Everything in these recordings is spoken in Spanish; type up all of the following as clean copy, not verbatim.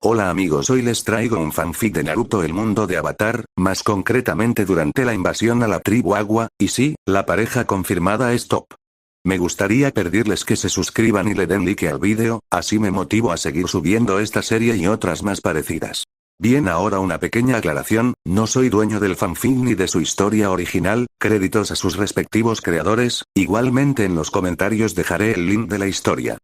Hola amigos, hoy les traigo un fanfic de Naruto el mundo de Avatar, más concretamente durante la invasión a la tribu Agua, y sí, la pareja confirmada es Top. Me gustaría pedirles que se suscriban y le den like al vídeo, así me motivo a seguir subiendo esta serie y otras más parecidas. Bien, ahora una pequeña aclaración, no soy dueño del fanfic ni de su historia original, créditos a sus respectivos creadores, igualmente en los comentarios dejaré el link de la historia.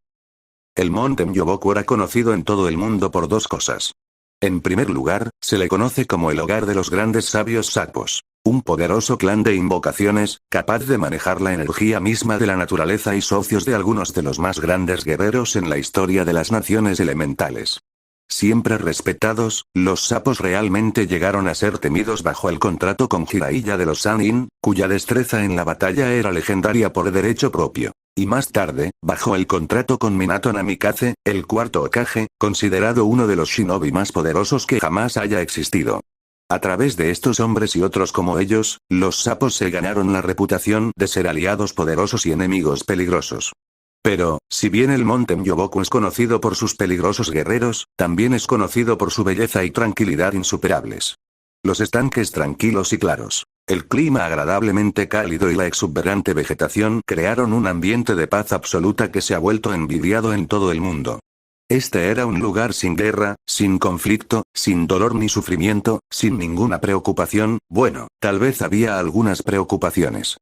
El monte Myoboku era conocido en todo el mundo por dos cosas. En primer lugar, se le conoce como el hogar de los grandes sabios sapos. Un poderoso clan de invocaciones, capaz de manejar la energía misma de la naturaleza y socios de algunos de los más grandes guerreros en la historia de las naciones elementales. Siempre respetados, los sapos realmente llegaron a ser temidos bajo el contrato con Jiraiya de los Sannin, cuya destreza en la batalla era legendaria por derecho propio. Y más tarde, bajo el contrato con Minato Namikaze, el cuarto Hokage, considerado uno de los shinobi más poderosos que jamás haya existido. A través de estos hombres y otros como ellos, los sapos se ganaron la reputación de ser aliados poderosos y enemigos peligrosos. Pero, si bien el monte Myoboku es conocido por sus peligrosos guerreros, también es conocido por su belleza y tranquilidad insuperables. Los estanques tranquilos y claros, el clima agradablemente cálido y la exuberante vegetación crearon un ambiente de paz absoluta que se ha vuelto envidiado en todo el mundo. Este era un lugar sin guerra, sin conflicto, sin dolor ni sufrimiento, sin ninguna preocupación, bueno, tal vez había algunas preocupaciones.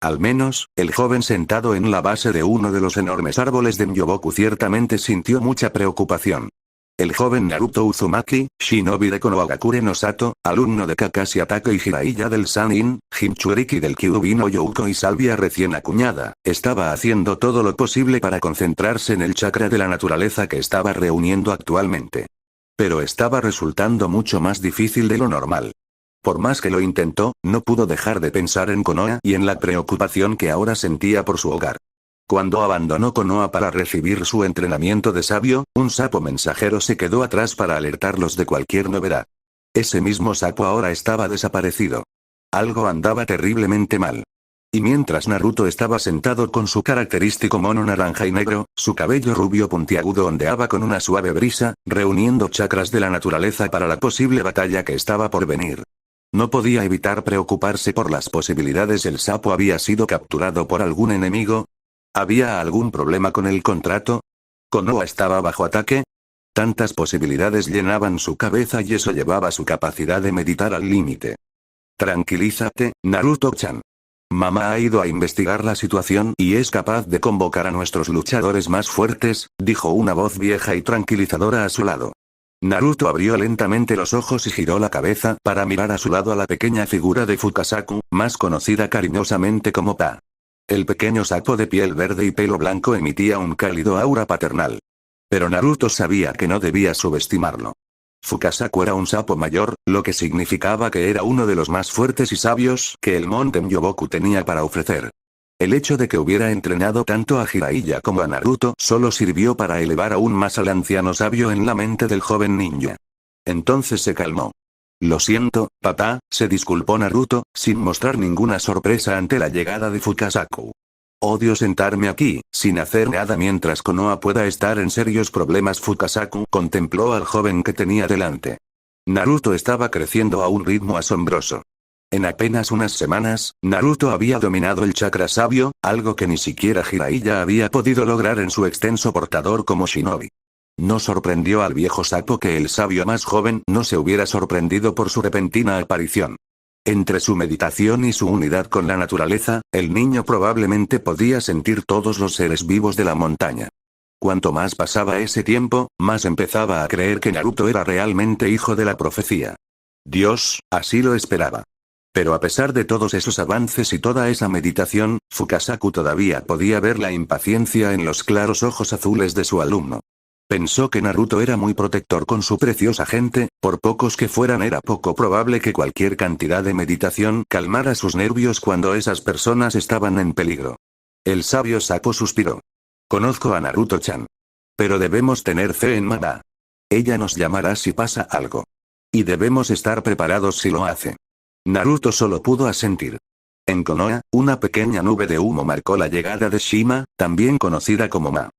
Al menos, el joven sentado en la base de uno de los enormes árboles de Myoboku ciertamente sintió mucha preocupación. El joven Naruto Uzumaki, shinobi de Konohagakure no Sato, alumno de Kakashi Hatake y Jiraiya del Sannin, Jinchuriki del Kyuubi no Youko y Salvia recién acuñada, estaba haciendo todo lo posible para concentrarse en el chakra de la naturaleza que estaba reuniendo actualmente. Pero estaba resultando mucho más difícil de lo normal. Por más que lo intentó, no pudo dejar de pensar en Konoha y en la preocupación que ahora sentía por su hogar. Cuando abandonó Konoha para recibir su entrenamiento de sabio, un sapo mensajero se quedó atrás para alertarlos de cualquier novedad. Ese mismo sapo ahora estaba desaparecido. Algo andaba terriblemente mal. Y mientras Naruto estaba sentado con su característico mono naranja y negro, su cabello rubio puntiagudo ondeaba con una suave brisa, reuniendo chakras de la naturaleza para la posible batalla que estaba por venir. No podía evitar preocuparse por las posibilidades. ¿El sapo había sido capturado por algún enemigo? ¿Había algún problema con el contrato? ¿Konoha estaba bajo ataque? Tantas posibilidades llenaban su cabeza y eso llevaba su capacidad de meditar al límite. Tranquilízate, Naruto-chan. Mamá ha ido a investigar la situación y es capaz de convocar a nuestros luchadores más fuertes, dijo una voz vieja y tranquilizadora a su lado. Naruto abrió lentamente los ojos y giró la cabeza para mirar a su lado a la pequeña figura de Fukasaku, más conocida cariñosamente como Pa. El pequeño sapo de piel verde y pelo blanco emitía un cálido aura paternal. Pero Naruto sabía que no debía subestimarlo. Fukasaku era un sapo mayor, lo que significaba que era uno de los más fuertes y sabios que el monte Myoboku tenía para ofrecer. El hecho de que hubiera entrenado tanto a Jiraiya como a Naruto solo sirvió para elevar aún más al anciano sabio en la mente del joven ninja. Entonces se calmó. Lo siento, papá, se disculpó Naruto, sin mostrar ninguna sorpresa ante la llegada de Fukasaku. Odio sentarme aquí, sin hacer nada mientras Konoha pueda estar en serios problemas. Fukasaku contempló al joven que tenía delante. Naruto estaba creciendo a un ritmo asombroso. En apenas unas semanas, Naruto había dominado el chakra sabio, algo que ni siquiera Jiraiya había podido lograr en su extenso portador como shinobi. No sorprendió al viejo sapo que el sabio más joven no se hubiera sorprendido por su repentina aparición. Entre su meditación y su unidad con la naturaleza, el niño probablemente podía sentir todos los seres vivos de la montaña. Cuanto más pasaba ese tiempo, más empezaba a creer que Naruto era realmente hijo de la profecía. Dios, así lo esperaba. Pero a pesar de todos esos avances y toda esa meditación, Fukasaku todavía podía ver la impaciencia en los claros ojos azules de su alumno. Pensó que Naruto era muy protector con su preciosa gente, por pocos que fueran era poco probable que cualquier cantidad de meditación calmara sus nervios cuando esas personas estaban en peligro. El sabio sapo suspiró. Conozco a Naruto-chan. Pero debemos tener fe en mamá. Ella nos llamará si pasa algo. Y debemos estar preparados si lo hace. Naruto solo pudo asentir. En Konoha, una pequeña nube de humo marcó la llegada de Shima, también conocida como Ma.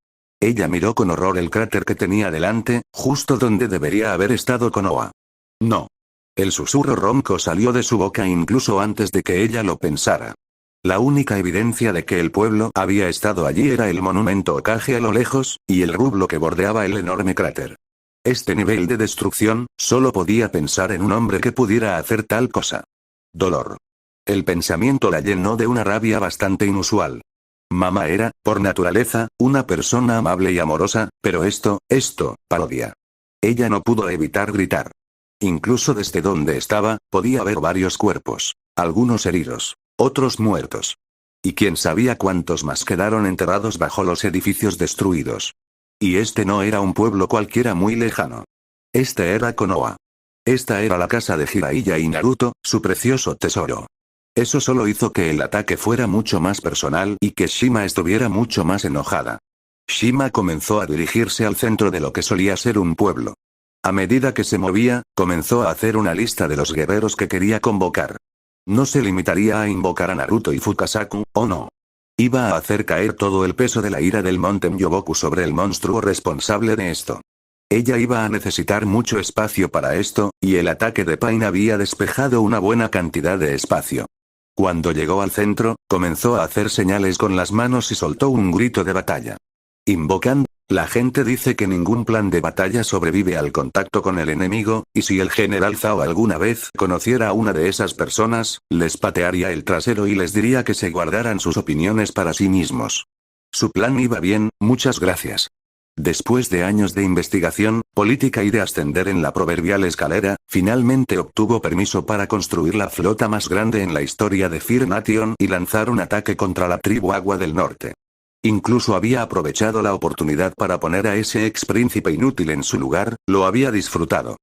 Ella miró con horror el cráter que tenía delante, justo donde debería haber estado Konoha. No. El susurro ronco salió de su boca incluso antes de que ella lo pensara. La única evidencia de que el pueblo había estado allí era el monumento Hokage a lo lejos, y el rublo que bordeaba el enorme cráter. Este nivel de destrucción, solo podía pensar en un hombre que pudiera hacer tal cosa. Dolor. El pensamiento la llenó de una rabia bastante inusual. Mamá era, por naturaleza, una persona amable y amorosa, pero esto, parodia. Ella no pudo evitar gritar. Incluso desde donde estaba, podía ver varios cuerpos. Algunos heridos. Otros muertos. Y quién sabía cuántos más quedaron enterrados bajo los edificios destruidos. Y este no era un pueblo cualquiera muy lejano. Este era Konoha. Esta era la casa de Jiraiya y Naruto, su precioso tesoro. Eso solo hizo que el ataque fuera mucho más personal y que Shima estuviera mucho más enojada. Shima comenzó a dirigirse al centro de lo que solía ser un pueblo. A medida que se movía, comenzó a hacer una lista de los guerreros que quería convocar. No se limitaría a invocar a Naruto y Fukasaku, ¿o no? Iba a hacer caer todo el peso de la ira del monte Myoboku sobre el monstruo responsable de esto. Ella iba a necesitar mucho espacio para esto, y el ataque de Pain había despejado una buena cantidad de espacio. Cuando llegó al centro, comenzó a hacer señales con las manos y soltó un grito de batalla. Invocando, la gente dice que ningún plan de batalla sobrevive al contacto con el enemigo, y si el general Zhao alguna vez conociera a una de esas personas, les patearía el trasero y les diría que se guardaran sus opiniones para sí mismos. Su plan iba bien, muchas gracias. Después de años de investigación, política y de ascender en la proverbial escalera, finalmente obtuvo permiso para construir la flota más grande en la historia de Fire Nation y lanzar un ataque contra la tribu Agua del Norte. Incluso había aprovechado la oportunidad para poner a ese ex príncipe inútil en su lugar, lo había disfrutado.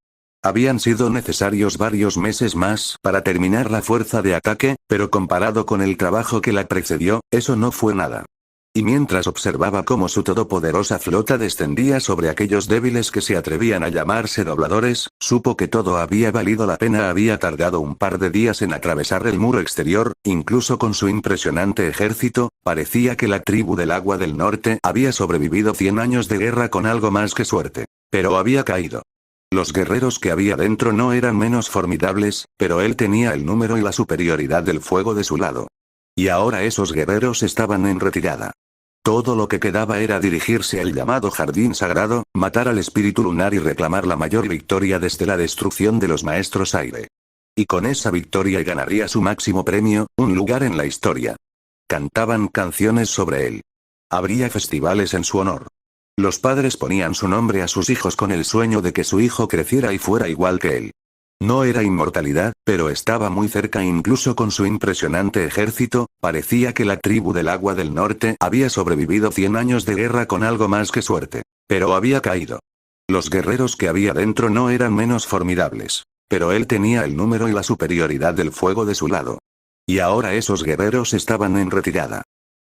Habían sido necesarios varios meses más para terminar la fuerza de ataque, pero comparado con el trabajo que la precedió, eso no fue nada. Y mientras observaba cómo su todopoderosa flota descendía sobre aquellos débiles que se atrevían a llamarse dobladores, supo que todo había valido la pena. Había tardado un par de días en atravesar el muro exterior, incluso con su impresionante ejército, parecía que la tribu del Agua del Norte había sobrevivido 100 años de guerra con algo más que suerte. Pero había caído. Los guerreros que había dentro no eran menos formidables, pero él tenía el número y la superioridad del fuego de su lado. Y ahora esos guerreros estaban en retirada. Todo lo que quedaba era dirigirse al llamado Jardín Sagrado, matar al espíritu lunar y reclamar la mayor victoria desde la destrucción de los Maestros Aire. Y con esa victoria ganaría su máximo premio, un lugar en la historia. Cantaban canciones sobre él. Habría festivales en su honor. Los padres ponían su nombre a sus hijos con el sueño de que su hijo creciera y fuera igual que él. No era inmortalidad, pero estaba muy cerca. Incluso con su impresionante ejército, parecía que la tribu del Agua del Norte había sobrevivido 100 años de guerra con algo más que suerte. Pero había caído. Los guerreros que había dentro no eran menos formidables. Pero él tenía el número y la superioridad del fuego de su lado. Y ahora esos guerreros estaban en retirada.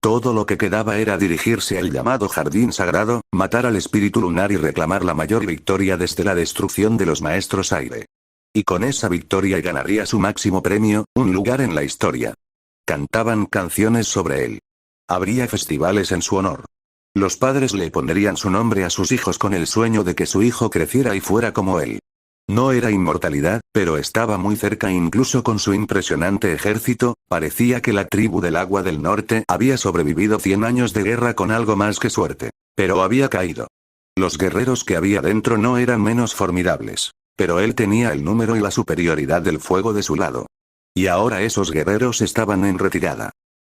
Todo lo que quedaba era dirigirse al llamado Jardín Sagrado, matar al espíritu lunar y reclamar la mayor victoria desde la destrucción de los Maestros Aire. Y con esa victoria ganaría su máximo premio, un lugar en la historia. Cantaban canciones sobre él. Habría festivales en su honor. Los padres le pondrían su nombre a sus hijos con el sueño de que su hijo creciera y fuera como él. No era inmortalidad, pero estaba muy cerca. Incluso con su impresionante ejército, parecía que la tribu del Agua del Norte había sobrevivido 100 años de guerra con algo más que suerte. Pero había caído. Los guerreros que había dentro no eran menos formidables. Pero él tenía el número y la superioridad del fuego de su lado. Y ahora esos guerreros estaban en retirada.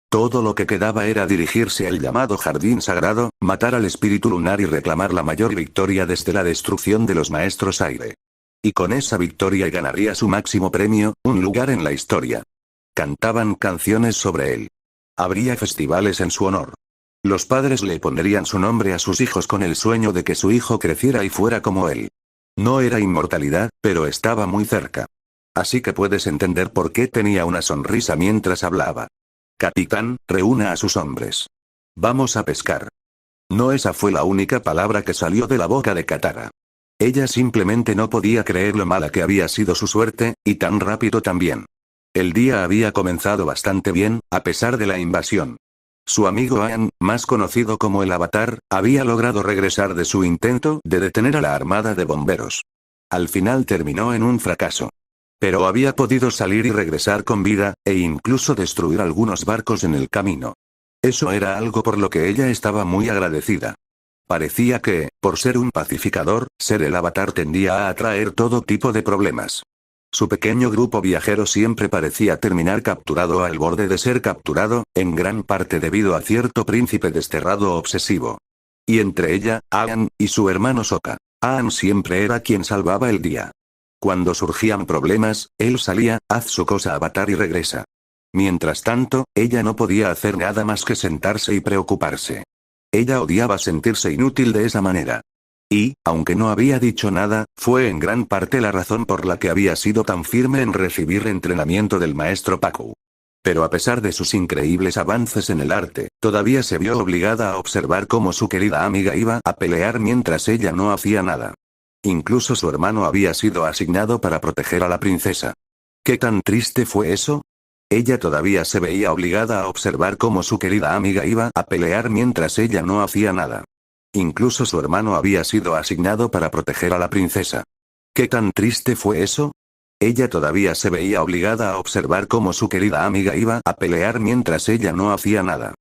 Todo lo que quedaba era dirigirse al llamado Jardín Sagrado, matar al espíritu lunar y reclamar la mayor victoria desde la destrucción de los Maestros Aire. Y con esa victoria ganaría su máximo premio, un lugar en la historia. Cantaban canciones sobre él. Habría festivales en su honor. Los padres le pondrían su nombre a sus hijos con el sueño de que su hijo creciera y fuera como él. No era inmortalidad, pero estaba muy cerca. Así que puedes entender por qué tenía una sonrisa mientras hablaba. Capitán, reúna a sus hombres. Vamos a pescar. No, esa fue la única palabra que salió de la boca de Katara. Ella simplemente no podía creer lo mala que había sido su suerte, y tan rápido también. El día había comenzado bastante bien, a pesar de la invasión. Su amigo Aang, más conocido como el Avatar, había logrado regresar de su intento de detener a la armada de bomberos. Al final terminó en un fracaso. Pero había podido salir y regresar con vida, e incluso destruir algunos barcos en el camino. Eso era algo por lo que ella estaba muy agradecida. Parecía que, por ser un pacificador, ser el Avatar tendía a atraer todo tipo de problemas. Su pequeño grupo viajero siempre parecía terminar capturado al borde de ser capturado, en gran parte debido a cierto príncipe desterrado obsesivo. Y entre ella, Aang, y su hermano Sokka. Aang siempre era quien salvaba el día. Cuando surgían problemas, él salía, haz su cosa Avatar y regresa. Mientras tanto, ella no podía hacer nada más que sentarse y preocuparse. Ella odiaba sentirse inútil de esa manera. Y, aunque no había dicho nada, fue en gran parte la razón por la que había sido tan firme en recibir entrenamiento del maestro Pakku. Pero a pesar de sus increíbles avances en el arte, todavía se vio obligada a observar cómo su querida amiga iba a pelear mientras ella no hacía nada. Incluso su hermano había sido asignado para proteger a la princesa. ¿Qué tan triste fue eso? Ella todavía se veía obligada a observar cómo su querida amiga iba a pelear mientras ella no hacía nada. Incluso su hermano había sido asignado para proteger a la princesa. ¿Qué tan triste fue eso? Ella todavía se veía obligada a observar cómo su querida amiga iba a pelear mientras ella no hacía nada.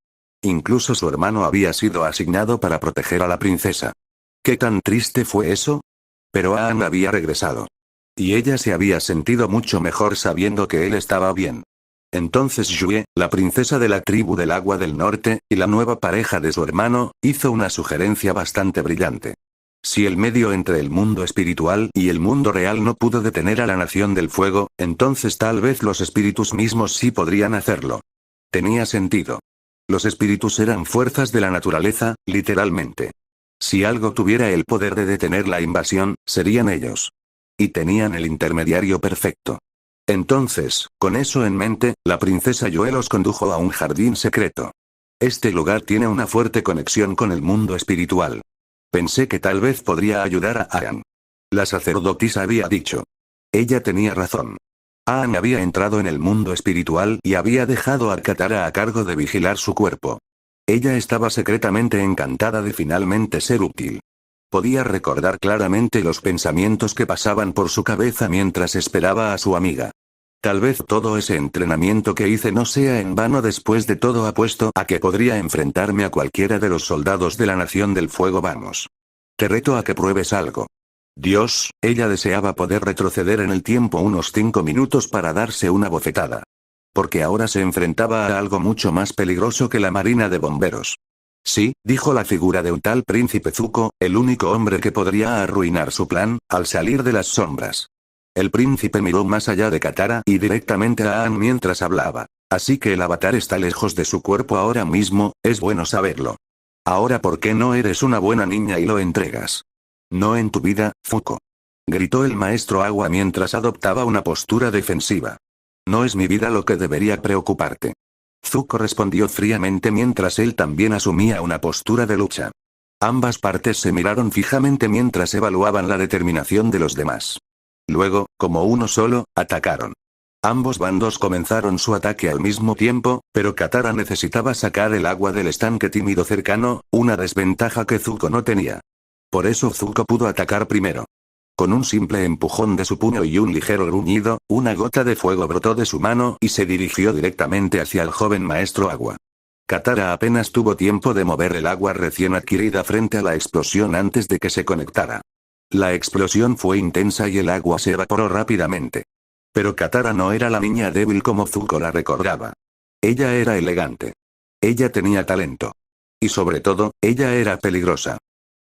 Incluso su hermano había sido asignado para proteger a la princesa. ¿Qué tan triste fue eso? Pero Aang había regresado. Y ella se había sentido mucho mejor sabiendo que él estaba bien. Entonces Yue, la princesa de la tribu del Agua del Norte, y la nueva pareja de su hermano, hizo una sugerencia bastante brillante. Si el medio entre el mundo espiritual y el mundo real no pudo detener a la Nación del Fuego, entonces tal vez los espíritus mismos sí podrían hacerlo. Tenía sentido. Los espíritus eran fuerzas de la naturaleza, literalmente. Si algo tuviera el poder de detener la invasión, serían ellos. Y tenían el intermediario perfecto. Entonces, con eso en mente, la princesa Yue los condujo a un jardín secreto. Este lugar tiene una fuerte conexión con el mundo espiritual. Pensé que tal vez podría ayudar a Aang. La sacerdotisa había dicho. Ella tenía razón. Aang había entrado en el mundo espiritual y había dejado a Katara a cargo de vigilar su cuerpo. Ella estaba secretamente encantada de finalmente ser útil. Podía recordar claramente los pensamientos que pasaban por su cabeza mientras esperaba a su amiga. Tal vez todo ese entrenamiento que hice no sea en vano. Después de todo apuesto a que podría enfrentarme a cualquiera de los soldados de la Nación del Fuego. Vamos. Te reto a que pruebes algo. Dios, ella deseaba poder retroceder en el tiempo unos 5 minutos para darse una bofetada. Porque ahora se enfrentaba a algo mucho más peligroso que la marina de bomberos. Sí, dijo la figura de un tal príncipe Zuko, el único hombre que podría arruinar su plan, al salir de las sombras. El príncipe miró más allá de Katara y directamente a Aang mientras hablaba. Así que el Avatar está lejos de su cuerpo ahora mismo, es bueno saberlo. Ahora, ¿por qué no eres una buena niña y lo entregas? No en tu vida, Zuko. Gritó el maestro Agua mientras adoptaba una postura defensiva. No es mi vida lo que debería preocuparte. Zuko respondió fríamente mientras él también asumía una postura de lucha. Ambas partes se miraron fijamente mientras evaluaban la determinación de los demás. Luego, como uno solo, atacaron. Ambos bandos comenzaron su ataque al mismo tiempo, pero Katara necesitaba sacar el agua del estanque tímido cercano, una desventaja que Zuko no tenía. Por eso Zuko pudo atacar primero. Con un simple empujón de su puño y un ligero gruñido, una gota de fuego brotó de su mano y se dirigió directamente hacia el joven maestro Agua. Katara apenas tuvo tiempo de mover el agua recién adquirida frente a la explosión antes de que se conectara. La explosión fue intensa y el agua se evaporó rápidamente. Pero Katara no era la niña débil como Zuko la recordaba. Ella era elegante. Ella tenía talento. Y sobre todo, ella era peligrosa.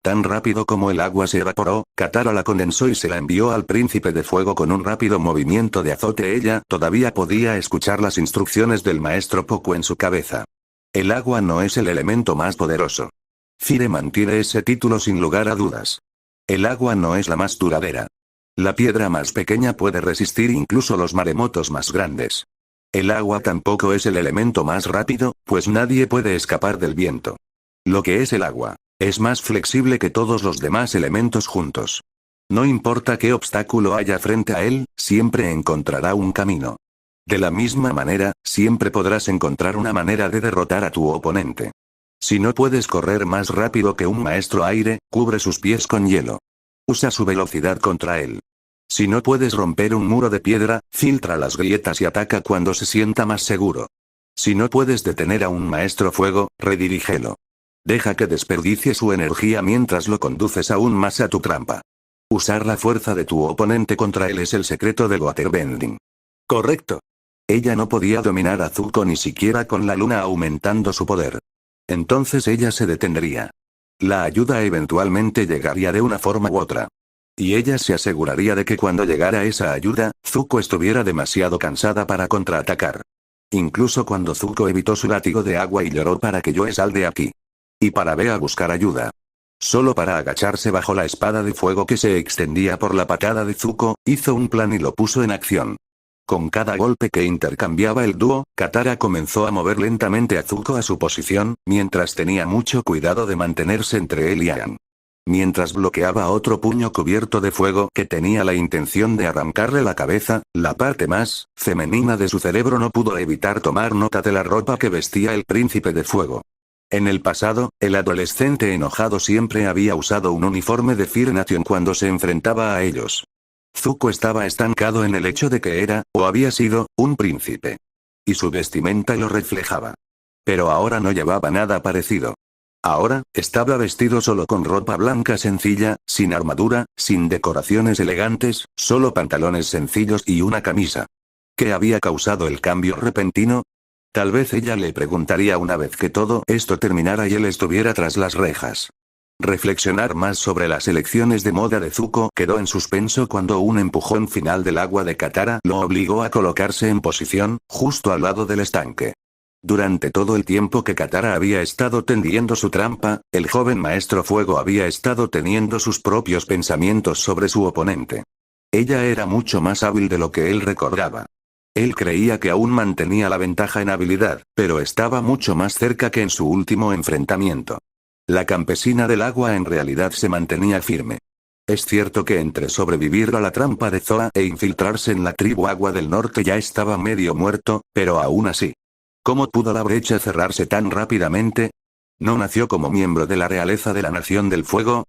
Tan rápido como el agua se evaporó, Katara la condensó y se la envió al príncipe de fuego con un rápido movimiento de azote. Ella todavía podía escuchar las instrucciones del maestro Pakku en su cabeza. El agua no es el elemento más poderoso. Fire mantiene ese título sin lugar a dudas. El agua no es la más duradera. La piedra más pequeña puede resistir incluso los maremotos más grandes. El agua tampoco es el elemento más rápido, pues nadie puede escapar del viento. Lo que es el agua es más flexible que todos los demás elementos juntos. No importa qué obstáculo haya frente a él, siempre encontrará un camino. De la misma manera, siempre podrás encontrar una manera de derrotar a tu oponente. Si no puedes correr más rápido que un maestro aire, cubre sus pies con hielo. Usa su velocidad contra él. Si no puedes romper un muro de piedra, filtra las grietas y ataca cuando se sienta más seguro. Si no puedes detener a un maestro fuego, redirígelo. Deja que desperdicie su energía mientras lo conduces aún más a tu trampa. Usar la fuerza de tu oponente contra él es el secreto del waterbending. Correcto. Ella no podía dominar a Zuko ni siquiera con la luna aumentando su poder. Entonces ella se detendría. La ayuda eventualmente llegaría de una forma u otra. Y ella se aseguraría de que cuando llegara esa ayuda, Zuko estuviera demasiado cansada para contraatacar. Incluso cuando Zuko evitó su látigo de agua y lloró para que Yoe sal de aquí. Y para ve a buscar ayuda. Solo para agacharse bajo la espada de fuego que se extendía por la patada de Zuko, hizo un plan y lo puso en acción. Con cada golpe que intercambiaba el dúo, Katara comenzó a mover lentamente a Zuko a su posición, mientras tenía mucho cuidado de mantenerse entre él y Aang. Mientras bloqueaba otro puño cubierto de fuego que tenía la intención de arrancarle la cabeza, la parte más femenina de su cerebro no pudo evitar tomar nota de la ropa que vestía el príncipe de fuego. En el pasado, el adolescente enojado siempre había usado un uniforme de Fire Nation cuando se enfrentaba a ellos. Zuko estaba estancado en el hecho de que era, o había sido, un príncipe. Y su vestimenta lo reflejaba. Pero ahora no llevaba nada parecido. Ahora, estaba vestido solo con ropa blanca sencilla, sin armadura, sin decoraciones elegantes, solo pantalones sencillos y una camisa. ¿Qué había causado el cambio repentino? Tal vez ella le preguntaría una vez que todo esto terminara y él estuviera tras las rejas. Reflexionar más sobre las elecciones de moda de Zuko quedó en suspenso cuando un empujón final del agua de Katara lo obligó a colocarse en posición, justo al lado del estanque. Durante todo el tiempo que Katara había estado tendiendo su trampa, el joven maestro fuego había estado teniendo sus propios pensamientos sobre su oponente. Ella era mucho más hábil de lo que él recordaba. Él creía que aún mantenía la ventaja en habilidad, pero estaba mucho más cerca que en su último enfrentamiento. La campesina del agua en realidad se mantenía firme. Es cierto que entre sobrevivir a la trampa de Zoa e infiltrarse en la tribu Agua del Norte ya estaba medio muerto, pero aún así. ¿Cómo pudo la brecha cerrarse tan rápidamente? ¿No nació como miembro de la realeza de la Nación del Fuego?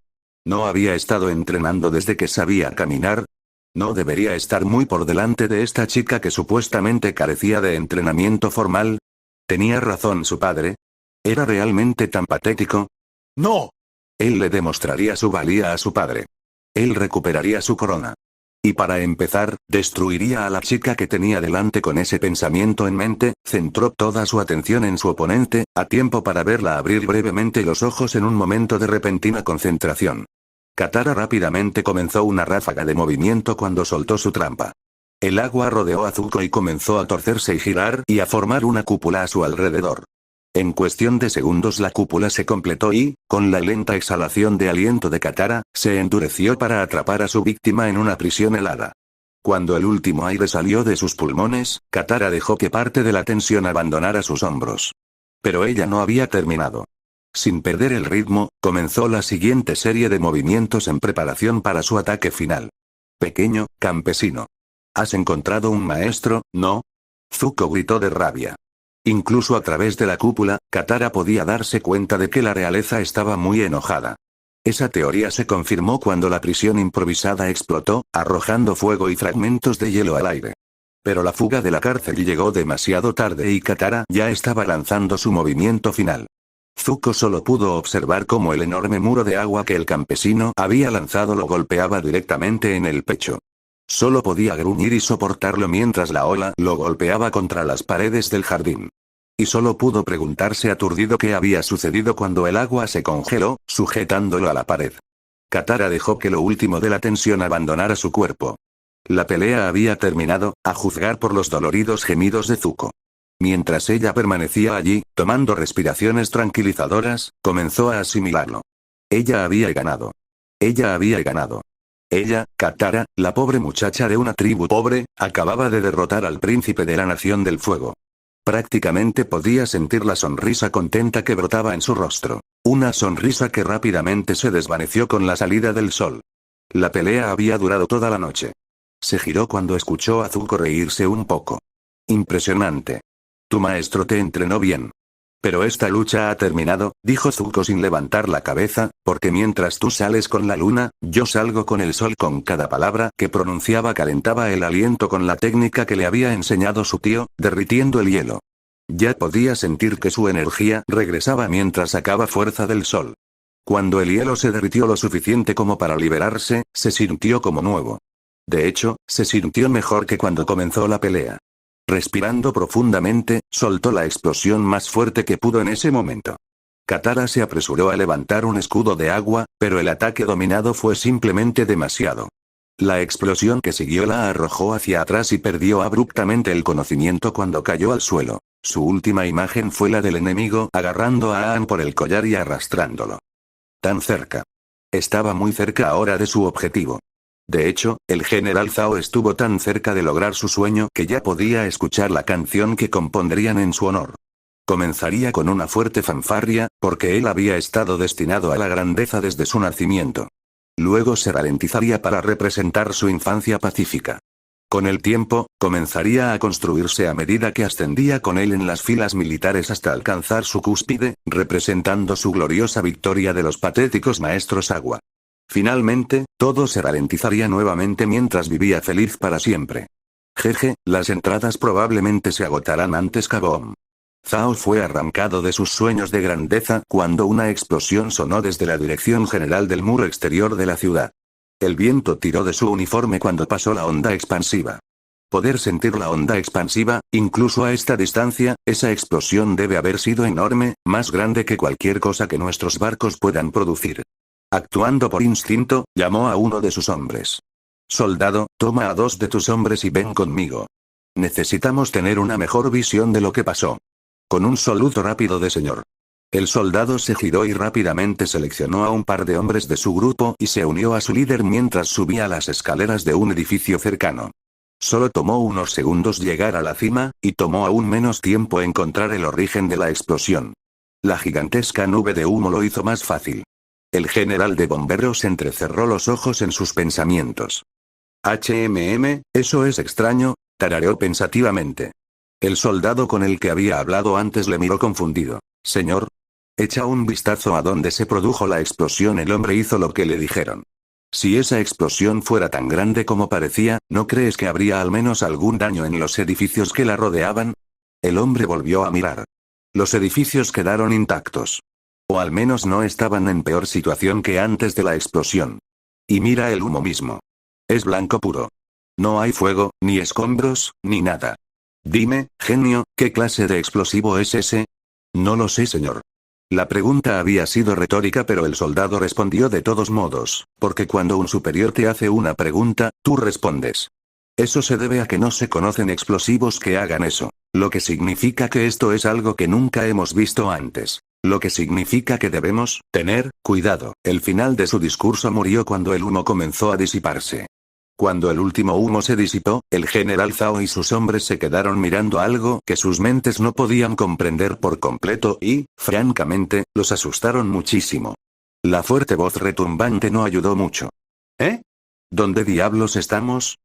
¿No había estado entrenando desde que sabía caminar? ¿No debería estar muy por delante de esta chica que supuestamente carecía de entrenamiento formal? ¿Tenía razón su padre? ¿Era realmente tan patético? ¡No! Él le demostraría su valía a su padre. Él recuperaría su corona. Y para empezar, destruiría a la chica que tenía delante con ese pensamiento en mente, centró toda su atención en su oponente, a tiempo para verla abrir brevemente los ojos en un momento de repentina concentración. Katara rápidamente comenzó una ráfaga de movimiento cuando soltó su trampa. El agua rodeó a Zuko y comenzó a torcerse y girar y a formar una cúpula a su alrededor. En cuestión de segundos la cúpula se completó y, con la lenta exhalación de aliento de Katara, se endureció para atrapar a su víctima en una prisión helada. Cuando el último aire salió de sus pulmones, Katara dejó que parte de la tensión abandonara sus hombros. Pero ella no había terminado. Sin perder el ritmo, comenzó la siguiente serie de movimientos en preparación para su ataque final. Pequeño campesino. ¿Has encontrado un maestro, no? Zuko gritó de rabia. Incluso a través de la cúpula, Katara podía darse cuenta de que la realeza estaba muy enojada. Esa teoría se confirmó cuando la prisión improvisada explotó, arrojando fuego y fragmentos de hielo al aire. Pero la fuga de la cárcel llegó demasiado tarde y Katara ya estaba lanzando su movimiento final. Zuko solo pudo observar cómo el enorme muro de agua que el campesino había lanzado lo golpeaba directamente en el pecho. Solo podía gruñir y soportarlo mientras la ola lo golpeaba contra las paredes del jardín. Y solo pudo preguntarse aturdido qué había sucedido cuando el agua se congeló, sujetándolo a la pared. Katara dejó que lo último de la tensión abandonara su cuerpo. La pelea había terminado, a juzgar por los doloridos gemidos de Zuko. Mientras ella permanecía allí, tomando respiraciones tranquilizadoras, comenzó a asimilarlo. Ella había ganado. Ella había ganado. Ella, Katara, la pobre muchacha de una tribu pobre, acababa de derrotar al príncipe de la Nación del Fuego. Prácticamente podía sentir la sonrisa contenta que brotaba en su rostro. Una sonrisa que rápidamente se desvaneció con la salida del sol. La pelea había durado toda la noche. Se giró cuando escuchó a Zuko reírse un poco. Impresionante. Tu maestro te entrenó bien. Pero esta lucha ha terminado, dijo Zuko sin levantar la cabeza, porque mientras tú sales con la luna, yo salgo con el sol. Con cada palabra que pronunciaba calentaba el aliento con la técnica que le había enseñado su tío, derritiendo el hielo. Ya podía sentir que su energía regresaba mientras sacaba fuerza del sol. Cuando el hielo se derritió lo suficiente como para liberarse, se sintió como nuevo. De hecho, se sintió mejor que cuando comenzó la pelea. Respirando profundamente, soltó la explosión más fuerte que pudo en ese momento. Katara se apresuró a levantar un escudo de agua, pero el ataque dominado fue simplemente demasiado. La explosión que siguió la arrojó hacia atrás y perdió abruptamente el conocimiento cuando cayó al suelo. Su última imagen fue la del enemigo agarrando a Aang por el collar y arrastrándolo. Tan cerca. Estaba muy cerca ahora de su objetivo. De hecho, el general Zhao estuvo tan cerca de lograr su sueño que ya podía escuchar la canción que compondrían en su honor. Comenzaría con una fuerte fanfarria, porque él había estado destinado a la grandeza desde su nacimiento. Luego se ralentizaría para representar su infancia pacífica. Con el tiempo, comenzaría a construirse a medida que ascendía con él en las filas militares hasta alcanzar su cúspide, representando su gloriosa victoria de los patéticos maestros agua. Finalmente, todo se ralentizaría nuevamente mientras vivía feliz para siempre. Jeje, las entradas probablemente se agotarán antes. Kaboom. Zhao fue arrancado de sus sueños de grandeza cuando una explosión sonó desde la dirección general del muro exterior de la ciudad. El viento tiró de su uniforme cuando pasó la onda expansiva. Poder sentir la onda expansiva, incluso a esta distancia, esa explosión debe haber sido enorme, más grande que cualquier cosa que nuestros barcos puedan producir. Actuando por instinto, llamó a uno de sus hombres. Soldado, toma a 2 de tus hombres y ven conmigo. Necesitamos tener una mejor visión de lo que pasó. Con un saludo rápido de señor. El soldado se giró y rápidamente seleccionó a un par de hombres de su grupo y se unió a su líder mientras subía las escaleras de un edificio cercano. Solo tomó unos segundos llegar a la cima, y tomó aún menos tiempo encontrar el origen de la explosión. La gigantesca nube de humo lo hizo más fácil. El general de bomberos entrecerró los ojos en sus pensamientos. Eso es extraño, tarareó pensativamente. El soldado con el que había hablado antes le miró confundido. Señor. Echa un vistazo a donde se produjo la explosión. El hombre hizo lo que le dijeron. Si esa explosión fuera tan grande como parecía, ¿no crees que habría al menos algún daño en los edificios que la rodeaban? El hombre volvió a mirar. Los edificios quedaron intactos. O al menos no estaban en peor situación que antes de la explosión. Y mira el humo mismo. Es blanco puro. No hay fuego, ni escombros, ni nada. Dime, genio, ¿qué clase de explosivo es ese? No lo sé, señor. La pregunta había sido retórica, pero el soldado respondió de todos modos, porque cuando un superior te hace una pregunta, tú respondes. Eso se debe a que no se conocen explosivos que hagan eso, lo que significa que esto es algo que nunca hemos visto antes. Lo que significa que debemos tener cuidado. El final de su discurso murió cuando el humo comenzó a disiparse. Cuando el último humo se disipó, el general Zhao y sus hombres se quedaron mirando algo que sus mentes no podían comprender por completo y, francamente, los asustaron muchísimo. La fuerte voz retumbante no ayudó mucho. ¿Eh? ¿Dónde diablos estamos?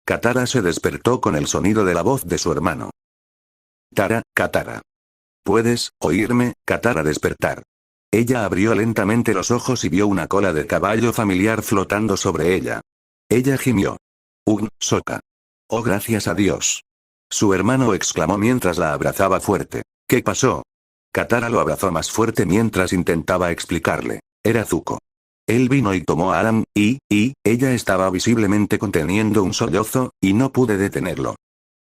Katara se despertó con el sonido de la voz de su hermano. Katara. ¿Puedes oírme, Katara? Despertar. Ella abrió lentamente los ojos y vio una cola de caballo familiar flotando sobre ella. Ella gimió. Sokka. Oh, gracias a Dios. Su hermano exclamó mientras la abrazaba fuerte. ¿Qué pasó? Katara lo abrazó más fuerte mientras intentaba explicarle. Era Zuko. Él vino y tomó a Aang, y ella estaba visiblemente conteniendo un sollozo, y no pude detenerlo.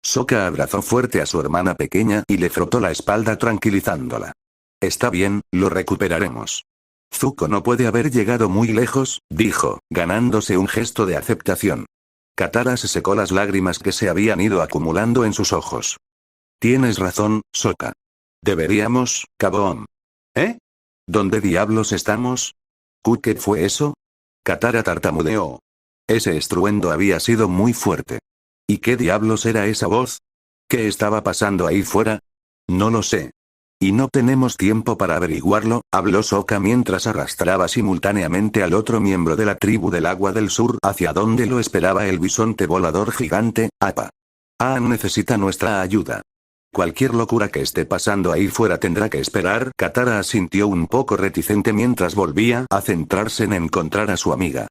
Sokka abrazó fuerte a su hermana pequeña y le frotó la espalda tranquilizándola. Está bien, lo recuperaremos. Zuko no puede haber llegado muy lejos, dijo, ganándose un gesto de aceptación. Katara se secó las lágrimas que se habían ido acumulando en sus ojos. Tienes razón, Sokka. Deberíamos, Kaboom. ¿Eh? ¿Dónde diablos estamos? ¿Qué fue eso? Katara tartamudeó. Ese estruendo había sido muy fuerte. ¿Y qué diablos era esa voz? ¿Qué estaba pasando ahí fuera? No lo sé. Y no tenemos tiempo para averiguarlo, habló Sokka mientras arrastraba simultáneamente al otro miembro de la tribu del agua del sur hacia donde lo esperaba el bisonte volador gigante, Appa. Aang necesita nuestra ayuda. Cualquier locura que esté pasando ahí fuera tendrá que esperar. Katara asintió un poco reticente mientras volvía a centrarse en encontrar a su amiga.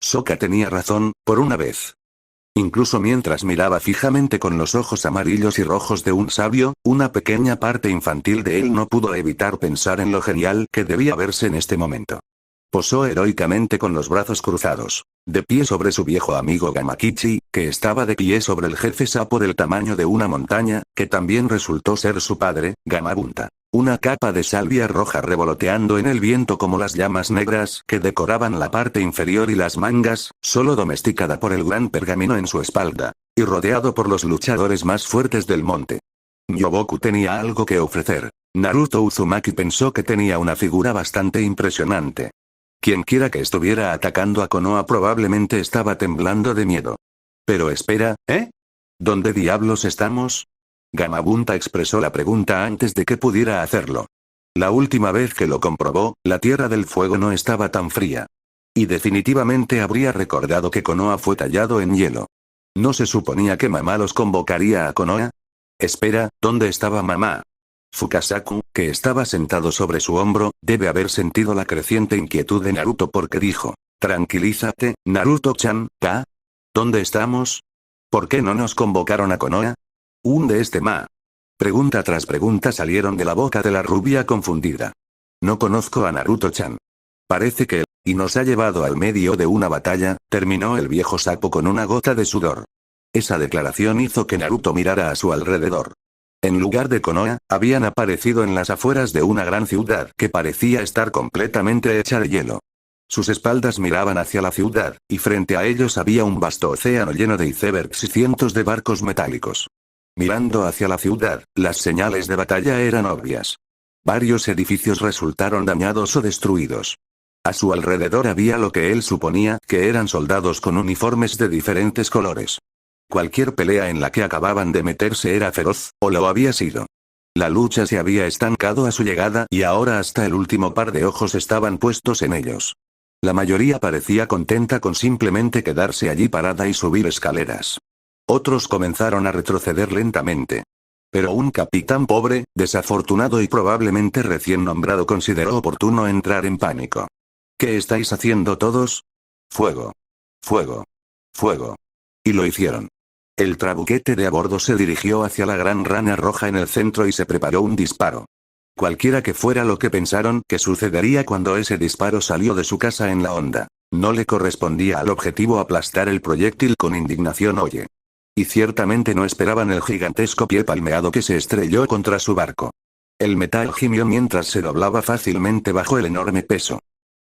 Sokka tenía razón, por una vez. Incluso mientras miraba fijamente con los ojos amarillos y rojos de un sabio, una pequeña parte infantil de él no pudo evitar pensar en lo genial que debía verse en este momento. Posó heroicamente con los brazos cruzados, de pie sobre su viejo amigo Gamakichi, que estaba de pie sobre el jefe sapo del tamaño de una montaña, que también resultó ser su padre, Gamabunta. Una capa de salvia roja revoloteando en el viento como las llamas negras que decoraban la parte inferior y las mangas, solo domesticada por el gran pergamino en su espalda, y rodeado por los luchadores más fuertes del monte. Myoboku tenía algo que ofrecer. Naruto Uzumaki pensó que tenía una figura bastante impresionante. Quienquiera que estuviera atacando a Konoha probablemente estaba temblando de miedo. Pero espera, ¿eh? ¿Dónde diablos estamos? Gamabunta expresó la pregunta antes de que pudiera hacerlo. La última vez que lo comprobó, la Tierra del Fuego no estaba tan fría. Y definitivamente habría recordado que Konoha fue tallado en hielo. ¿No se suponía que mamá los convocaría a Konoha? Espera, ¿dónde estaba mamá? Fukasaku, que estaba sentado sobre su hombro, debe haber sentido la creciente inquietud de Naruto porque dijo: «Tranquilízate, Naruto-chan, ¿ah? ¿Dónde estamos? ¿Por qué no nos convocaron a Konoha? ¿Hunde este ma?» Pregunta tras pregunta salieron de la boca de la rubia confundida. «No conozco a Naruto-chan. Parece que y nos ha llevado al medio de una batalla», terminó el viejo sapo con una gota de sudor. Esa declaración hizo que Naruto mirara a su alrededor. En lugar de Konoha, habían aparecido en las afueras de una gran ciudad que parecía estar completamente hecha de hielo. Sus espaldas miraban hacia la ciudad, y frente a ellos había un vasto océano lleno de icebergs y cientos de barcos metálicos. Mirando hacia la ciudad, las señales de batalla eran obvias. Varios edificios resultaron dañados o destruidos. A su alrededor había lo que él suponía que eran soldados con uniformes de diferentes colores. Cualquier pelea en la que acababan de meterse era feroz, o lo había sido. La lucha se había estancado a su llegada y ahora hasta el último par de ojos estaban puestos en ellos. La mayoría parecía contenta con simplemente quedarse allí parada y subir escaleras. Otros comenzaron a retroceder lentamente. Pero un capitán pobre, desafortunado y probablemente recién nombrado consideró oportuno entrar en pánico. «¿Qué estáis haciendo todos? Fuego. Fuego. Fuego». Y lo hicieron. El trabuquete de a bordo se dirigió hacia la gran rana roja en el centro y se preparó un disparo. Cualquiera que fuera lo que pensaron que sucedería cuando ese disparo salió de su casa en la onda, no le correspondía al objetivo aplastar el proyectil con indignación. Oye. Y ciertamente no esperaban el gigantesco pie palmeado que se estrelló contra su barco. El metal gimió mientras se doblaba fácilmente bajo el enorme peso.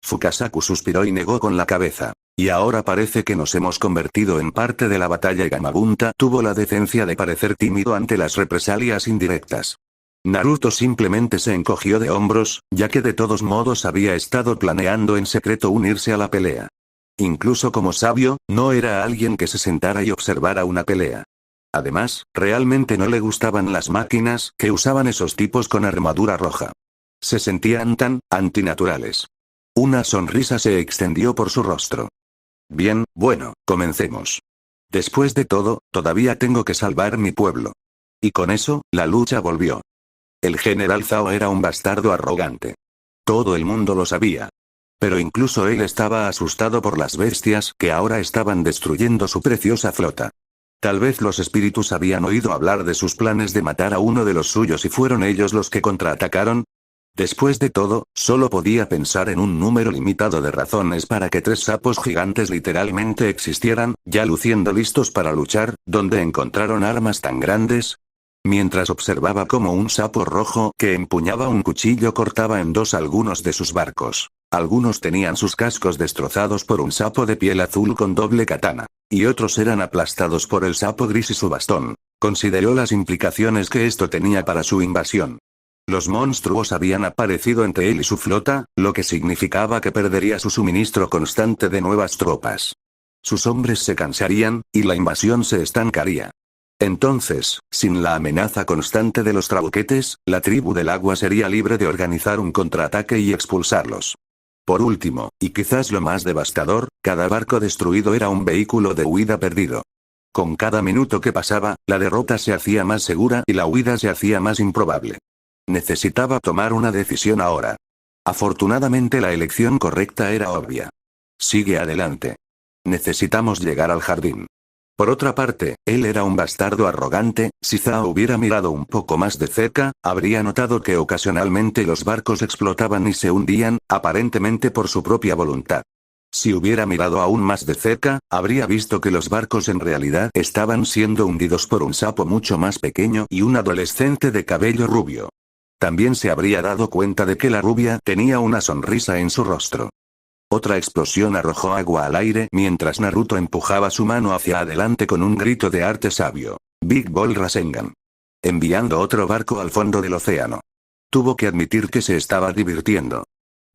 Fukasaku suspiró y negó con la cabeza. «Y ahora parece que nos hemos convertido en parte de la batalla». Gamabunta tuvo la decencia de parecer tímido ante las represalias indirectas. Naruto simplemente se encogió de hombros, ya que de todos modos había estado planeando en secreto unirse a la pelea. Incluso como sabio, no era alguien que se sentara y observara una pelea. Además, realmente no le gustaban las máquinas que usaban esos tipos con armadura roja. Se sentían tan antinaturales. Una sonrisa se extendió por su rostro. «Bien, bueno, comencemos. Después de todo, todavía tengo que salvar mi pueblo». Y con eso, la lucha volvió. El general Zhao era un bastardo arrogante. Todo el mundo lo sabía. Pero incluso él estaba asustado por las bestias que ahora estaban destruyendo su preciosa flota. Tal vez los espíritus habían oído hablar de sus planes de matar a uno de los suyos y fueron ellos los que contraatacaron. Después de todo, solo podía pensar en un número limitado de razones para que 3 sapos gigantes literalmente existieran, ya luciendo listos para luchar, ¿dónde encontraron armas tan grandes? Mientras observaba cómo un sapo rojo que empuñaba un cuchillo cortaba en dos algunos de sus barcos. Algunos tenían sus cascos destrozados por un sapo de piel azul con doble katana. Y otros eran aplastados por el sapo gris y su bastón. Consideró las implicaciones que esto tenía para su invasión. Los monstruos habían aparecido entre él y su flota, lo que significaba que perdería su suministro constante de nuevas tropas. Sus hombres se cansarían, y la invasión se estancaría. Entonces, sin la amenaza constante de los trabuquetes, la tribu del agua sería libre de organizar un contraataque y expulsarlos. Por último, y quizás lo más devastador, cada barco destruido era un vehículo de huida perdido. Con cada minuto que pasaba, la derrota se hacía más segura y la huida se hacía más improbable. Necesitaba tomar una decisión ahora. Afortunadamente la elección correcta era obvia. Sigue adelante. Necesitamos llegar al jardín. Por otra parte, él era un bastardo arrogante. Si Zhao hubiera mirado un poco más de cerca, habría notado que ocasionalmente los barcos explotaban y se hundían, aparentemente por su propia voluntad. Si hubiera mirado aún más de cerca, habría visto que los barcos en realidad estaban siendo hundidos por un sapo mucho más pequeño y un adolescente de cabello rubio. También se habría dado cuenta de que la rubia tenía una sonrisa en su rostro. Otra explosión arrojó agua al aire mientras Naruto empujaba su mano hacia adelante con un grito de arte sabio. Big Ball Rasengan. Enviando otro barco al fondo del océano. Tuvo que admitir que se estaba divirtiendo.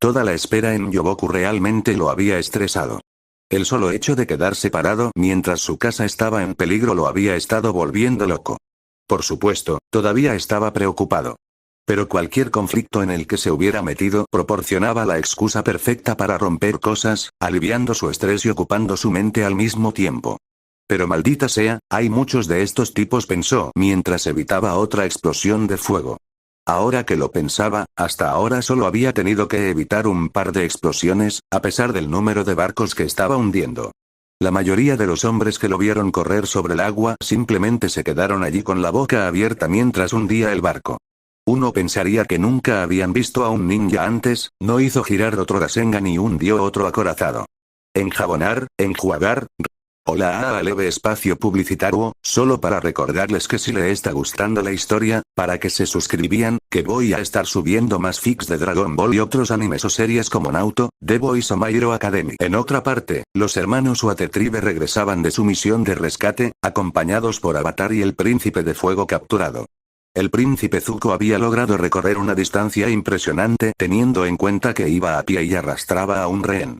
Toda la espera en Yoboku realmente lo había estresado. El solo hecho de quedarse parado mientras su casa estaba en peligro lo había estado volviendo loco. Por supuesto, todavía estaba preocupado. Pero cualquier conflicto en el que se hubiera metido proporcionaba la excusa perfecta para romper cosas, aliviando su estrés y ocupando su mente al mismo tiempo. Pero maldita sea, hay muchos de estos tipos, pensó mientras evitaba otra explosión de fuego. Ahora que lo pensaba, hasta ahora solo había tenido que evitar un par de explosiones, a pesar del número de barcos que estaba hundiendo. La mayoría de los hombres que lo vieron correr sobre el agua simplemente se quedaron allí con la boca abierta mientras hundía el barco. Uno pensaría que nunca habían visto a un ninja antes. No hizo girar otro Rasengan ni hundió otro acorazado. Enjabonar, enjuagar. Hola a leve espacio publicitario, solo para recordarles que si le está gustando la historia, para que se suscribían, que voy a estar subiendo más fics de Dragon Ball y otros animes o series como Naruto, The Boys o My Hero Academy. En otra parte, los hermanos Watetribe regresaban de su misión de rescate, acompañados por Avatar y el príncipe de fuego capturado. El príncipe Zuko había logrado recorrer una distancia impresionante teniendo en cuenta que iba a pie y arrastraba a un rehén.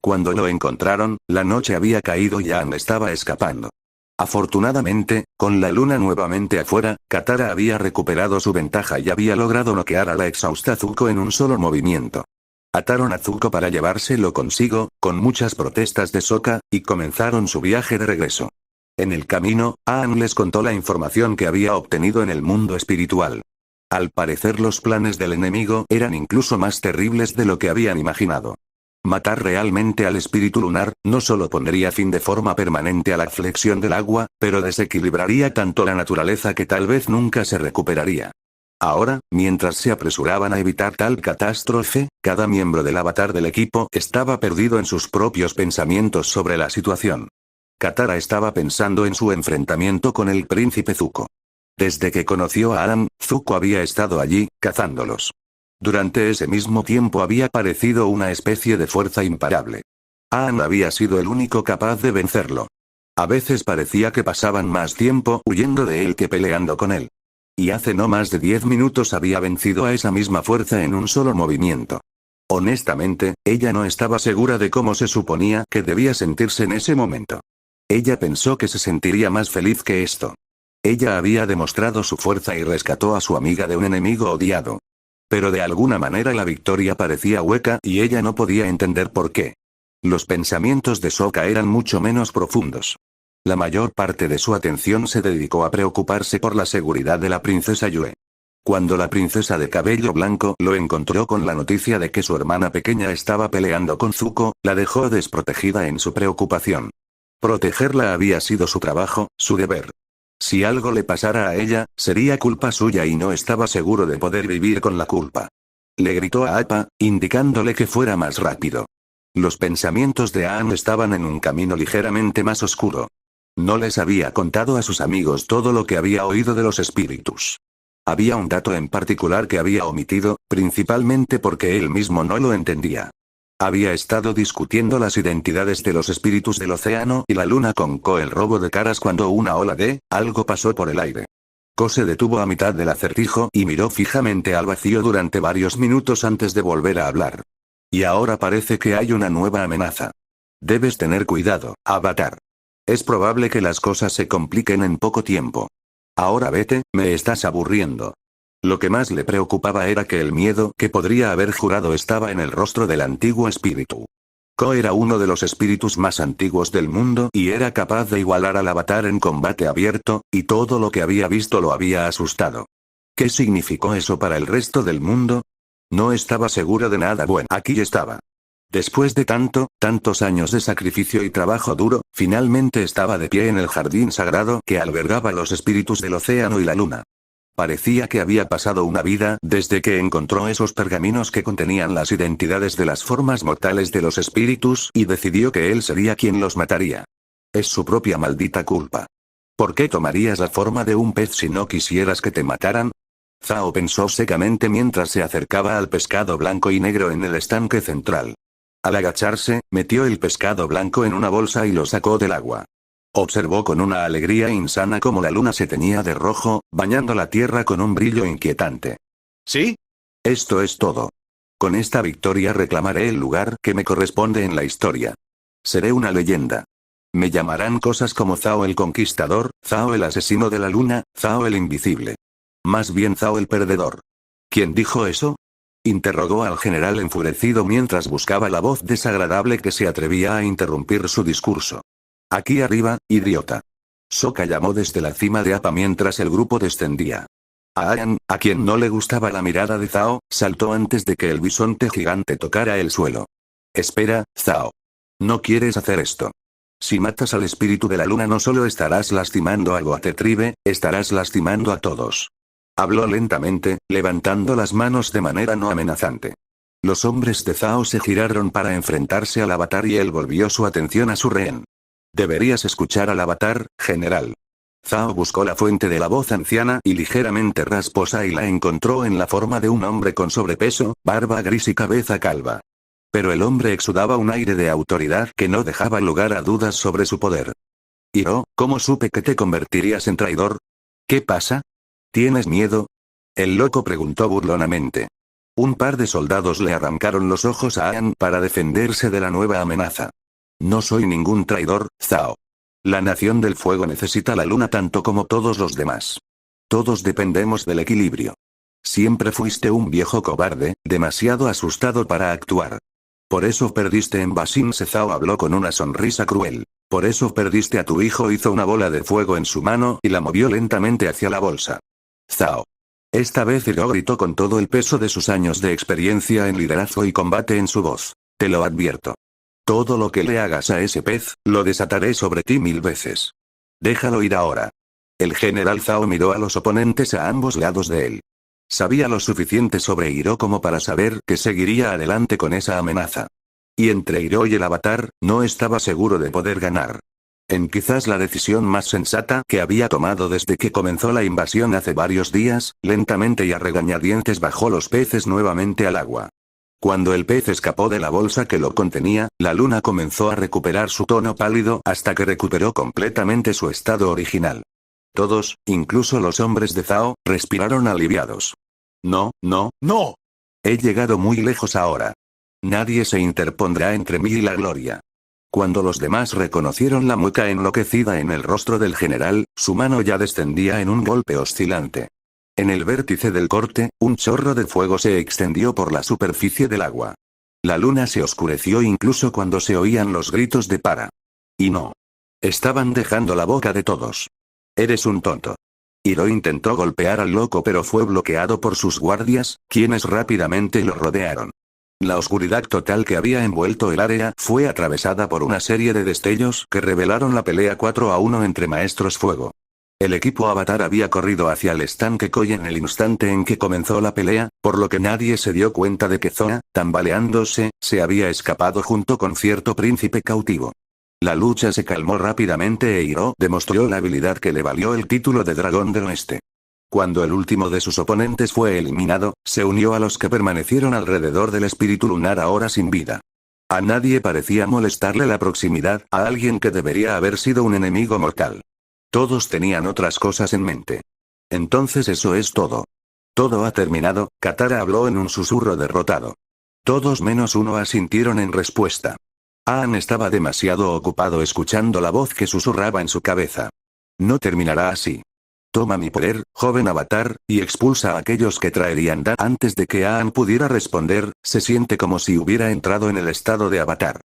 Cuando lo encontraron, la noche había caído y Aang estaba escapando. Afortunadamente, con la luna nuevamente afuera, Katara había recuperado su ventaja y había logrado noquear a la exhausta Zuko en un solo movimiento. Ataron a Zuko para llevárselo consigo, con muchas protestas de Sokka, y comenzaron su viaje de regreso. En el camino, Aang les contó la información que había obtenido en el mundo espiritual. Al parecer los planes del enemigo eran incluso más terribles de lo que habían imaginado. Matar realmente al espíritu lunar, no solo pondría fin de forma permanente a la flexión del agua, pero desequilibraría tanto la naturaleza que tal vez nunca se recuperaría. Ahora, mientras se apresuraban a evitar tal catástrofe, cada miembro del avatar del equipo estaba perdido en sus propios pensamientos sobre la situación. Katara estaba pensando en su enfrentamiento con el príncipe Zuko. Desde que conoció a Aang, Zuko había estado allí, cazándolos. Durante ese mismo tiempo había parecido una especie de fuerza imparable. Aang había sido el único capaz de vencerlo. A veces parecía que pasaban más tiempo huyendo de él que peleando con él. Y hace no más de 10 minutos había vencido a esa misma fuerza en un solo movimiento. Honestamente, ella no estaba segura de cómo se suponía que debía sentirse en ese momento. Ella pensó que se sentiría más feliz que esto. Ella había demostrado su fuerza y rescató a su amiga de un enemigo odiado. Pero de alguna manera la victoria parecía hueca y ella no podía entender por qué. Los pensamientos de Sokka eran mucho menos profundos. La mayor parte de su atención se dedicó a preocuparse por la seguridad de la princesa Yue. Cuando la princesa de cabello blanco lo encontró con la noticia de que su hermana pequeña estaba peleando con Zuko, la dejó desprotegida en su preocupación. Protegerla había sido su trabajo, su deber. Si algo le pasara a ella, sería culpa suya y no estaba seguro de poder vivir con la culpa. Le gritó a Appa, indicándole que fuera más rápido. Los pensamientos de Aang estaban en un camino ligeramente más oscuro. No les había contado a sus amigos todo lo que había oído de los espíritus. Había un dato en particular que había omitido, principalmente porque él mismo no lo entendía. Había estado discutiendo las identidades de los espíritus del océano y la luna con Ko el robo de caras cuando una ola de algo pasó por el aire. Ko se detuvo a mitad del acertijo y miró fijamente al vacío durante varios minutos antes de volver a hablar. Y ahora parece que hay una nueva amenaza. Debes tener cuidado, Avatar. Es probable que las cosas se compliquen en poco tiempo. Ahora vete, me estás aburriendo. Lo que más le preocupaba era que el miedo que podría haber jurado estaba en el rostro del antiguo espíritu. Ko era uno de los espíritus más antiguos del mundo y era capaz de igualar al avatar en combate abierto, y todo lo que había visto lo había asustado. ¿Qué significó eso para el resto del mundo? No estaba seguro de nada bueno. Aquí estaba. Después de tantos años de sacrificio y trabajo duro, finalmente estaba de pie en el jardín sagrado que albergaba los espíritus del océano y la luna. Parecía que había pasado una vida desde que encontró esos pergaminos que contenían las identidades de las formas mortales de los espíritus y decidió que él sería quien los mataría. Es su propia maldita culpa. ¿Por qué tomarías la forma de un pez si no quisieras que te mataran? Zhao pensó secamente mientras se acercaba al pescado blanco y negro en el estanque central. Al agacharse, metió el pescado blanco en una bolsa y lo sacó del agua. Observó con una alegría insana cómo la luna se teñía de rojo, bañando la tierra con un brillo inquietante. ¿Sí? Esto es todo. Con esta victoria reclamaré el lugar que me corresponde en la historia. Seré una leyenda. Me llamarán cosas como Zhao el Conquistador, Zhao el Asesino de la Luna, Zhao el Invisible. Más bien Zhao el Perdedor. ¿Quién dijo eso? Interrogó al general enfurecido mientras buscaba la voz desagradable que se atrevía a interrumpir su discurso. Aquí arriba, idiota. Sokka llamó desde la cima de Appa mientras el grupo descendía. Aang, a quien no le gustaba la mirada de Zhao, saltó antes de que el bisonte gigante tocara el suelo. Espera, Zhao. No quieres hacer esto. Si matas al espíritu de la luna no solo estarás lastimando a Goatetribe, estarás lastimando a todos. Habló lentamente, levantando las manos de manera no amenazante. Los hombres de Zhao se giraron para enfrentarse al avatar y él volvió su atención a su rehén. Deberías escuchar al avatar, general. Zhao buscó la fuente de la voz anciana y ligeramente rasposa y la encontró en la forma de un hombre con sobrepeso, barba gris y cabeza calva. Pero el hombre exudaba un aire de autoridad que no dejaba lugar a dudas sobre su poder. Hiro, ¿cómo supe que te convertirías en traidor? ¿Qué pasa? ¿Tienes miedo? El loco preguntó burlonamente. Un par de soldados le arrancaron los ojos a Aang para defenderse de la nueva amenaza. No soy ningún traidor, Zhao. La Nación del Fuego necesita la luna tanto como todos los demás. Todos dependemos del equilibrio. Siempre fuiste un viejo cobarde, demasiado asustado para actuar. Por eso perdiste en Basin. Zhao habló con una sonrisa cruel. Por eso perdiste a tu hijo. Hizo una bola de fuego en su mano y la movió lentamente hacia la bolsa. Zhao. Esta vez Hiro gritó con todo el peso de sus años de experiencia en liderazgo y combate en su voz. Te lo advierto. Todo lo que le hagas a ese pez, lo desataré sobre ti 1000 veces. Déjalo ir ahora. El general Zhao miró a los oponentes a ambos lados de él. Sabía lo suficiente sobre Hiro como para saber que seguiría adelante con esa amenaza. Y entre Hiro y el avatar, no estaba seguro de poder ganar. En quizás la decisión más sensata que había tomado desde que comenzó la invasión hace varios días, lentamente y a regañadientes bajó los peces nuevamente al agua. Cuando el pez escapó de la bolsa que lo contenía, la luna comenzó a recuperar su tono pálido hasta que recuperó completamente su estado original. Todos, incluso los hombres de Zhao, respiraron aliviados. No, no, no. He llegado muy lejos ahora. Nadie se interpondrá entre mí y la gloria. Cuando los demás reconocieron la mueca enloquecida en el rostro del general, su mano ya descendía en un golpe oscilante. En el vértice del corte, un chorro de fuego se extendió por la superficie del agua. La luna se oscureció incluso cuando se oían los gritos de para. Y no. Estaban dejando la boca de todos. Eres un tonto. Hiro intentó golpear al loco pero fue bloqueado por sus guardias, quienes rápidamente lo rodearon. La oscuridad total que había envuelto el área fue atravesada por una serie de destellos que revelaron la pelea 4-1 entre maestros fuego. El equipo Avatar había corrido hacia el estanque Koi en el instante en que comenzó la pelea, por lo que nadie se dio cuenta de que Zoa, tambaleándose, se había escapado junto con cierto príncipe cautivo. La lucha se calmó rápidamente e Hiro demostró la habilidad que le valió el título de Dragón del Oeste. Cuando el último de sus oponentes fue eliminado, se unió a los que permanecieron alrededor del espíritu lunar ahora sin vida. A nadie parecía molestarle la proximidad a alguien que debería haber sido un enemigo mortal. Todos tenían otras cosas en mente. Entonces eso es todo. Todo ha terminado, Katara habló en un susurro derrotado. Todos menos uno asintieron en respuesta. Aang estaba demasiado ocupado escuchando la voz que susurraba en su cabeza. No terminará así. Toma mi poder, joven avatar, y expulsa a aquellos que traerían daño. Antes de que Aang pudiera responder, se siente como si hubiera entrado en el estado de avatar.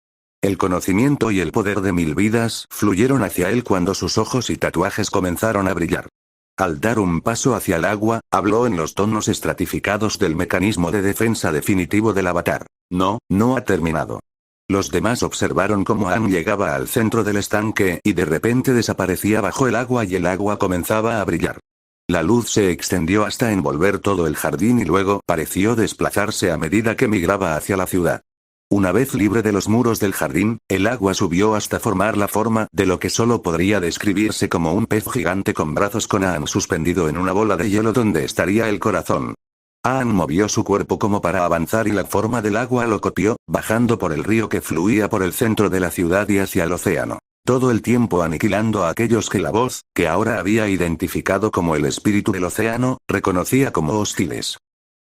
El conocimiento y el poder de 1000 vidas fluyeron hacia él cuando sus ojos y tatuajes comenzaron a brillar. Al dar un paso hacia el agua, habló en los tonos estratificados del mecanismo de defensa definitivo del avatar. No, no ha terminado. Los demás observaron cómo Aang llegaba al centro del estanque y de repente desaparecía bajo el agua y el agua comenzaba a brillar. La luz se extendió hasta envolver todo el jardín y luego pareció desplazarse a medida que migraba hacia la ciudad. Una vez libre de los muros del jardín, el agua subió hasta formar la forma de lo que solo podría describirse como un pez gigante con brazos con Aang suspendido en una bola de hielo donde estaría el corazón. Aang movió su cuerpo como para avanzar y la forma del agua lo copió, bajando por el río que fluía por el centro de la ciudad y hacia el océano. Todo el tiempo aniquilando a aquellos que la voz, que ahora había identificado como el espíritu del océano, reconocía como hostiles.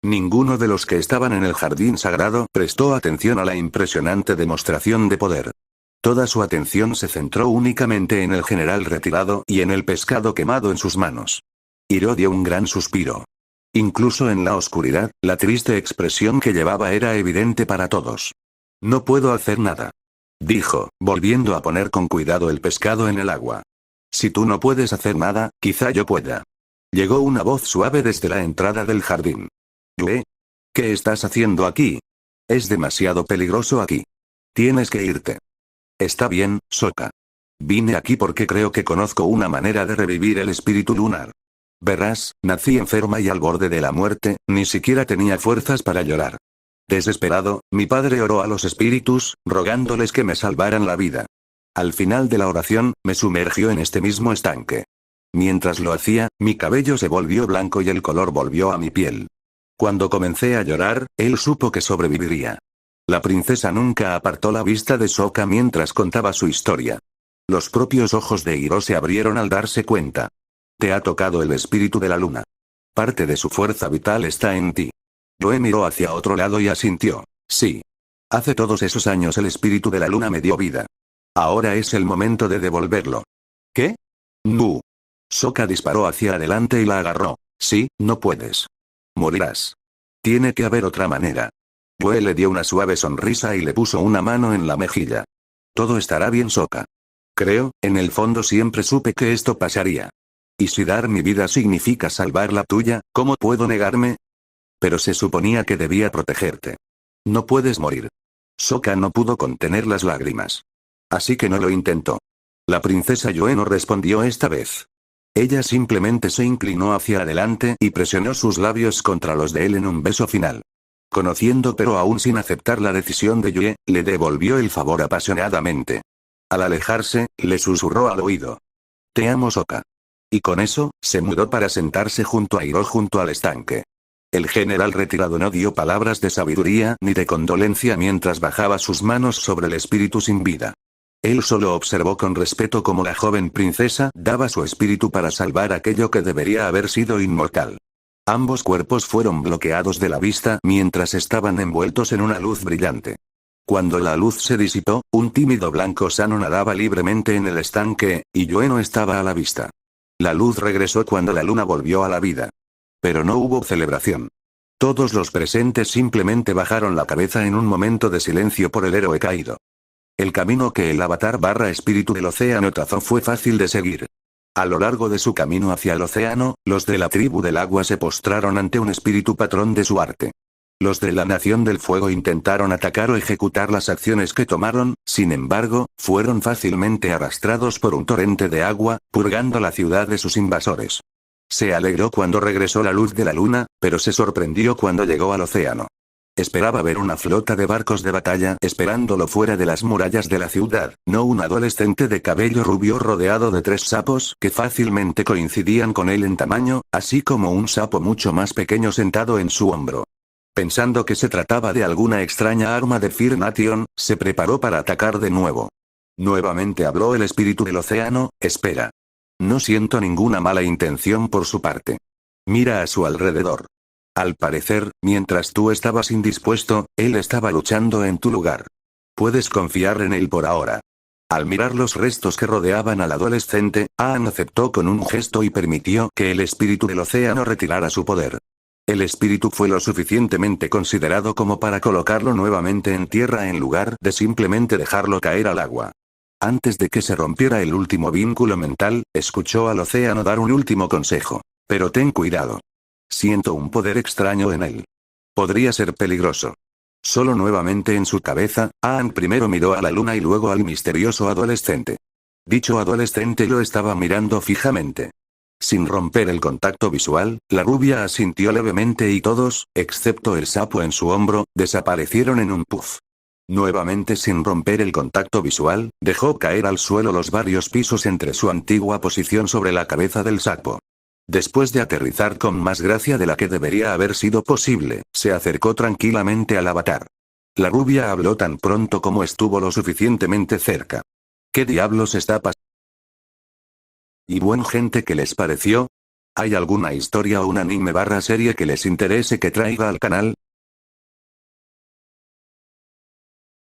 Ninguno de los que estaban en el jardín sagrado prestó atención a la impresionante demostración de poder. Toda su atención se centró únicamente en el general retirado y en el pescado quemado en sus manos. Iroh dio un gran suspiro. Incluso en la oscuridad, la triste expresión que llevaba era evidente para todos. No puedo hacer nada, dijo, volviendo a poner con cuidado el pescado en el agua. Si tú no puedes hacer nada, quizá yo pueda. Llegó una voz suave desde la entrada del jardín. Yue, ¿qué estás haciendo aquí? Es demasiado peligroso aquí. Tienes que irte. Está bien, Sokka. Vine aquí porque creo que conozco una manera de revivir el espíritu lunar. Verás, nací enferma y al borde de la muerte, ni siquiera tenía fuerzas para llorar. Desesperado, mi padre oró a los espíritus, rogándoles que me salvaran la vida. Al final de la oración, me sumergió en este mismo estanque. Mientras lo hacía, mi cabello se volvió blanco y el color volvió a mi piel. Cuando comencé a llorar, él supo que sobreviviría. La princesa nunca apartó la vista de Sokka mientras contaba su historia. Los propios ojos de Iroh se abrieron al darse cuenta. Te ha tocado el espíritu de la luna. Parte de su fuerza vital está en ti. Yue miró hacia otro lado y asintió. Sí. Hace todos esos años el espíritu de la luna me dio vida. Ahora es el momento de devolverlo. ¿Qué? No. Sokka disparó hacia adelante y la agarró. Sí, no puedes. Morirás. Tiene que haber otra manera. Yue le dio una suave sonrisa y le puso una mano en la mejilla. Todo estará bien, Sokka. Creo, en el fondo siempre supe que esto pasaría. Y si dar mi vida significa salvar la tuya, ¿cómo puedo negarme? Pero se suponía que debía protegerte. No puedes morir. Sokka no pudo contener las lágrimas. Así que no lo intentó. La princesa Yue no respondió esta vez. Ella simplemente se inclinó hacia adelante y presionó sus labios contra los de él en un beso final. Conociendo pero aún sin aceptar la decisión de Yue, le devolvió el favor apasionadamente. Al alejarse, le susurró al oído. Te amo, Sokka. Y con eso, se mudó para sentarse junto a Iroh junto al estanque. El general retirado no dio palabras de sabiduría ni de condolencia mientras bajaba sus manos sobre el espíritu sin vida. Él solo observó con respeto cómo la joven princesa daba su espíritu para salvar aquello que debería haber sido inmortal. Ambos cuerpos fueron bloqueados de la vista mientras estaban envueltos en una luz brillante. Cuando la luz se disipó, un tímido blanco sano nadaba libremente en el estanque, y Yue no estaba a la vista. La luz regresó cuando la luna volvió a la vida. Pero no hubo celebración. Todos los presentes simplemente bajaron la cabeza en un momento de silencio por el héroe caído. El camino que el avatar / espíritu del océano trazó fue fácil de seguir. A lo largo de su camino hacia el océano, los de la tribu del agua se postraron ante un espíritu patrón de su arte. Los de la nación del fuego intentaron atacar o ejecutar las acciones que tomaron, sin embargo, fueron fácilmente arrastrados por un torrente de agua, purgando la ciudad de sus invasores. Se alegró cuando regresó la luz de la luna, pero se sorprendió cuando llegó al océano. Esperaba ver una flota de barcos de batalla esperándolo fuera de las murallas de la ciudad, no un adolescente de cabello rubio rodeado de 3 sapos que fácilmente coincidían con él en tamaño, así como un sapo mucho más pequeño sentado en su hombro. Pensando que se trataba de alguna extraña arma de Fire Nation, se preparó para atacar de nuevo. Nuevamente habló el espíritu del océano. Espera. No siento ninguna mala intención por su parte. Mira a su alrededor. Al parecer, mientras tú estabas indispuesto, él estaba luchando en tu lugar. Puedes confiar en él por ahora. Al mirar los restos que rodeaban al adolescente, Aang aceptó con un gesto y permitió que el espíritu del océano retirara su poder. El espíritu fue lo suficientemente considerado como para colocarlo nuevamente en tierra en lugar de simplemente dejarlo caer al agua. Antes de que se rompiera el último vínculo mental, escuchó al océano dar un último consejo. Pero ten cuidado. Siento un poder extraño en él. Podría ser peligroso. Solo nuevamente en su cabeza, Aang primero miró a la luna y luego al misterioso adolescente. Dicho adolescente lo estaba mirando fijamente. Sin romper el contacto visual, la rubia asintió levemente y todos, excepto el sapo en su hombro, desaparecieron en un puff. Nuevamente sin romper el contacto visual, dejó caer al suelo los varios pisos entre su antigua posición sobre la cabeza del sapo. Después de aterrizar con más gracia de la que debería haber sido posible, se acercó tranquilamente al avatar. La rubia habló tan pronto como estuvo lo suficientemente cerca. ¿Qué diablos está pasando? ¿Y buen gente qué les pareció? ¿Hay alguna historia o un anime / serie que les interese que traiga al canal?